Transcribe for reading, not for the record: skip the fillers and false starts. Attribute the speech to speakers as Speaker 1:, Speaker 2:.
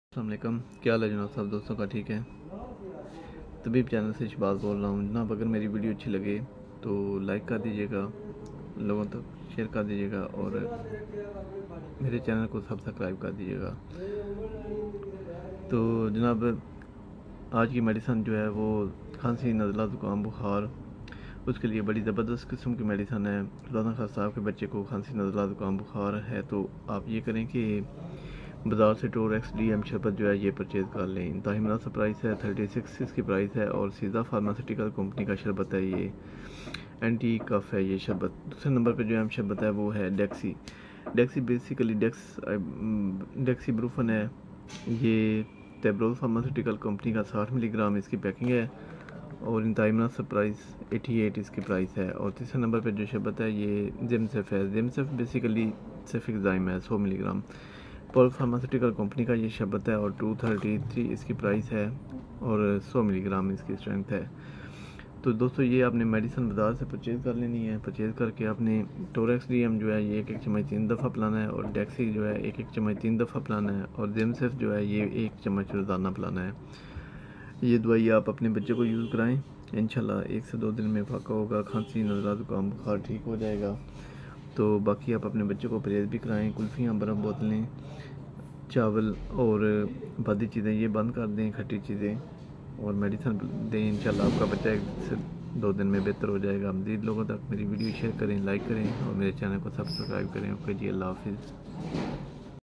Speaker 1: अस्सलाम वालेकुम, क्या हाल है जनाब? सब दोस्तों का ठीक है। तबीब चैनल से शहबाज बोल रहा हूँ जनाब। अगर मेरी वीडियो अच्छी लगे तो लाइक कर दीजिएगा, लोगों तक शेयर कर दीजिएगा और मेरे चैनल को सब्सक्राइब कर दीजिएगा। तो जनाब, आज की मेडिसन जो है वो खांसी, नज़ला, ज़ुकाम, बुखार, उसके लिए बड़ी ज़बरदस्त किस्म की मेडिसन है। खुदा खास्ता आपके बच्चे को खांसी, नज़ला, ज़ुकाम, बुखार है तो आप ये करें कि बाज़ार से टोरेक्स DM शरबत जो है ये परचेज़ कर लें। इंतहाई मुनासिब प्राइस है, 36 इसकी प्राइस है और सीधा फार्मास्यूटिकल कंपनी का शरबत है। ये एंटी कफ है ये शरबत। दूसरे नंबर पे जो शरबत है वो है डेक्सी। डेक्सी बेसिकली डेक्सी ब्रूफन है। ये टेब्रोल फार्मास्यूटिकल कंपनी का 60 मिलीग्राम इसकी पैकिंग है और इंतहाई मुनासिब प्राइस 88 इसकी प्राइस है। और तीसरे नंबर पर जो शरबत है ये जिमसेफ है। जिमसेफ बेसिकली सेफिक्साइम है, 100 मिलीग्राम। पॉल फार्मास्यूटिकल कंपनी का ये शरबत है और 233 इसकी प्राइस है और 100 मिलीग्राम इसकी स्ट्रेंथ है। तो दोस्तों, ये आपने मेडिसिन बाज़ार से परचेज़ कर लेनी है। परचेज़ करके आपने टोरेक्स DM जो है ये एक चम्मच 3 दफ़ा पिलाना है और डेक्सी जो है एक चम्मच 3 दफ़ा पिलाना है और जिमसेफ जो है ये 1 चम्मच रोज़ाना पिलाना है। ये दवाई आप अपने बच्चे को यूज़ कराएं, इंशाल्लाह 1 से 2 दिन में फ़ाका होगा, खांसी, नज़ला, ज़ुकाम, बुखार ठीक हो जाएगा। तो बाकी आप अपने बच्चे को परहेज़ भी कराएं। कुल्फ़ियाँ, बर्फ़ बोतलें, चावल और बादी चीज़ें ये बंद कर दें, खट्टी चीज़ें, और मेडिसिन दें। इंशाल्लाह आपका बच्चा 1 से 2 दिन में बेहतर हो जाएगा। मज़ीद लोगों तक मेरी वीडियो शेयर करें, लाइक करें और मेरे चैनल को सब्सक्राइब करें। ओके जी, अल्लाह हाफिज़।